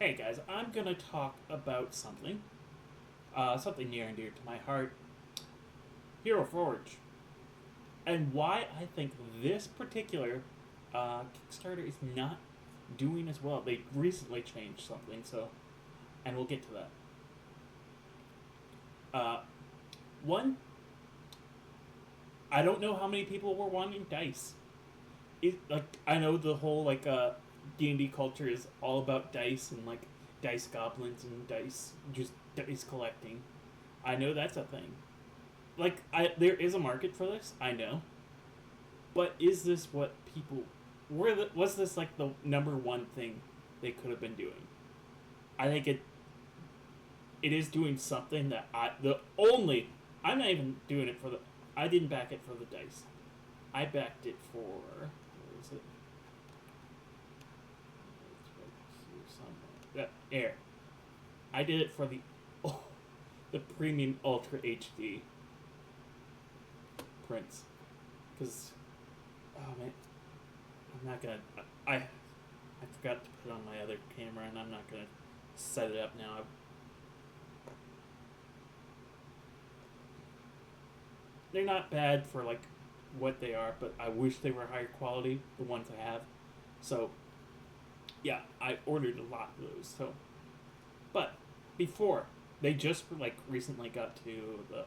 Hey guys, I'm gonna talk about something near and dear to my heart, herofroge, and why I think this particular Kickstarter is not doing as well. They recently changed something, and we'll get to that. Uh, One, I don't know how many people were wanting dice. I know the whole D&D culture is all about dice and dice goblins and dice collecting. I know that's a thing. There is a market for this. I know, but is this what people was this like the number one thing they could have been doing? I think it is doing something that I'm not even doing it for the. I didn't back it for the dice. I backed it for. Where is it? It's right here somewhere. Air. I did it for the premium Ultra HD prints, because man, I'm not gonna. I forgot to put on my other camera, and I'm not gonna set it up now. They're not bad for what they are, but I wish they were higher quality. The ones I have, so yeah, I ordered a lot of those. So, but before they just recently got to the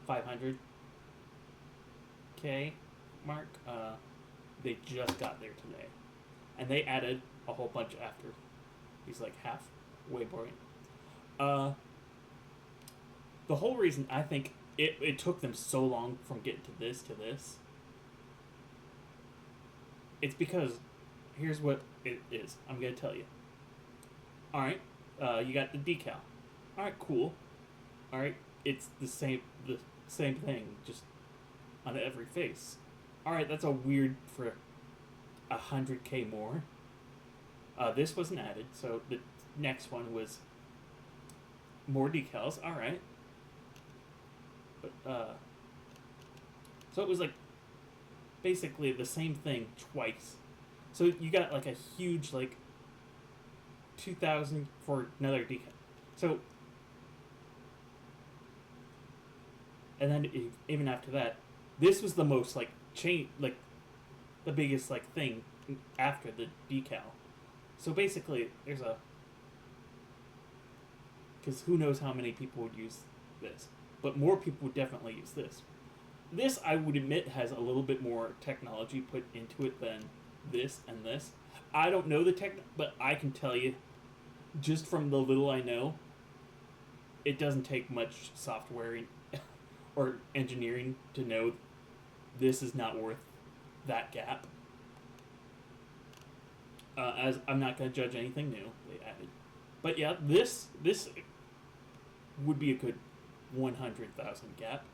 500K mark. They just got there today, and they added a whole bunch after. He's half way boring. The whole reason I think it took them so long from getting to this, it's because here's what it is. I'm gonna tell you. All right, you got the decal. All right, cool. All right, it's the same thing, just on every face. All right, that's a weird for 100K more. This wasn't added, so the next one was more decals. All right, but so it was basically the same thing twice. So you got a huge 2,000 for another decal. So and then even after that, this was the most the biggest thing after the decal. So basically, because who knows how many people would use this, but more people would definitely use this. This, I would admit, has a little bit more technology put into it than this and this. I don't know the tech, but I can tell you, just from the little I know, it doesn't take much software or engineering to know this is not worth that gap. As I'm not going to judge anything new they added, but yeah, this would be a good 100,000 gap.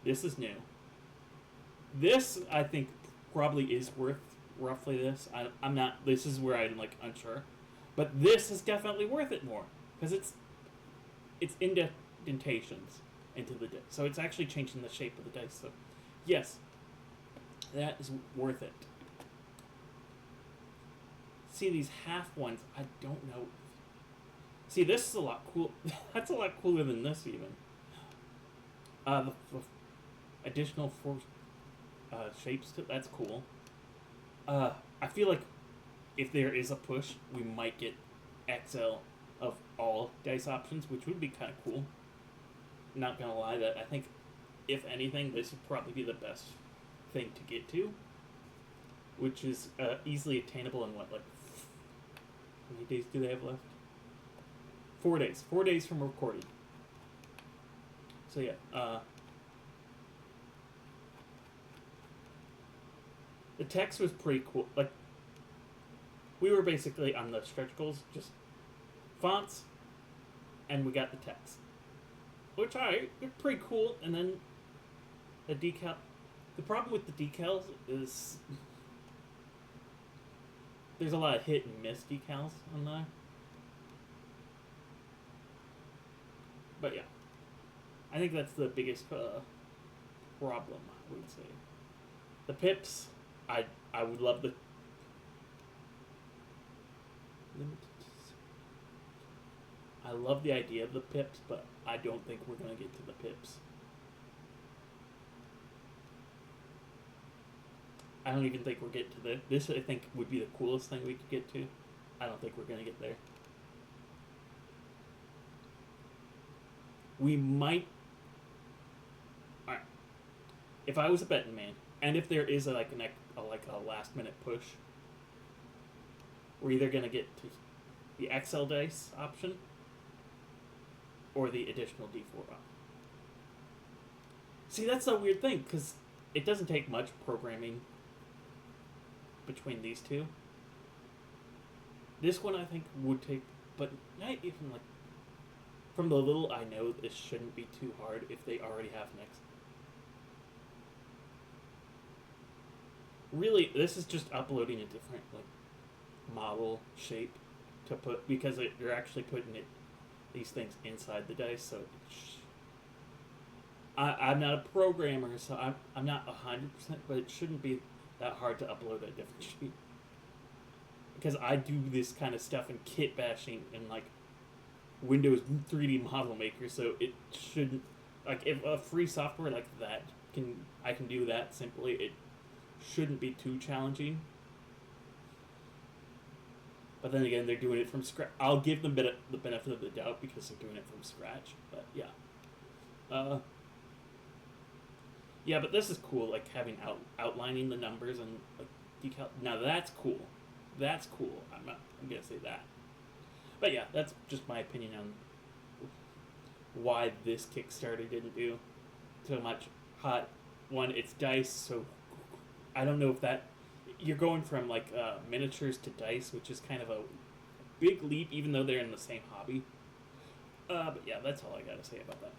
This is new. This I think probably is worth roughly this. I'm not. This is where I'm unsure, but this is definitely worth it more because it's indentations into the dice, so it's actually changing the shape of the dice. So yes, that is worth it. See, these half ones, I don't know. See, this is a lot cool. That's a lot cooler than this even. The additional 4 shapes, that's cool. I feel like if there is a push, we might get XL of all dice options, which would be kind of cool. Not gonna lie, that I think, if anything, this would probably be the best thing to get to, which is easily attainable in how many days do they have left? 4 days. 4 days from recording. So yeah, the text was pretty cool. We were basically on the stretch goals, just fonts, and we got the text, which they're pretty cool. And then the decal. The problem with the decals is there's a lot of hit and miss decals on there. But yeah, I think that's the biggest problem, I would say. The pips, I would love the limited I love the idea of the pips, but I don't think we're gonna get to the pips. I don't even think we're getting to this. I think would be the coolest thing we could get to. I don't think we're gonna get there. We might. All right. If I was a betting man, and if there is a last minute push, we're either gonna get to the XL dice option or the additional D4 option. See, that's a weird thing because it doesn't take much programming between these two. This one I think would take, but not even like. From the little I know, this shouldn't be too hard if they already have next. Really, this is just uploading a different model shape to put because you're actually putting these things inside the dice. So I'm not a programmer, so I'm not 100%, but it shouldn't be that hard to upload a different sheet. Because I do this kind of stuff in kit bashing and Windows 3D Model Maker, so it shouldn't if a free software like that I can do that simply. It shouldn't be too challenging. But then again, they're doing it from scratch. I'll give them the benefit of the doubt because they're doing it from scratch. But yeah, yeah. But this is cool, having outlining the numbers and decal. Now that's cool. That's cool. I'm gonna say that. But yeah, that's just my opinion on why this Kickstarter didn't do so much. Hot one, it's dice, so I don't know if that you're going from miniatures to dice, which is kind of a big leap, even though they're in the same hobby. But yeah, that's all I gotta say about that.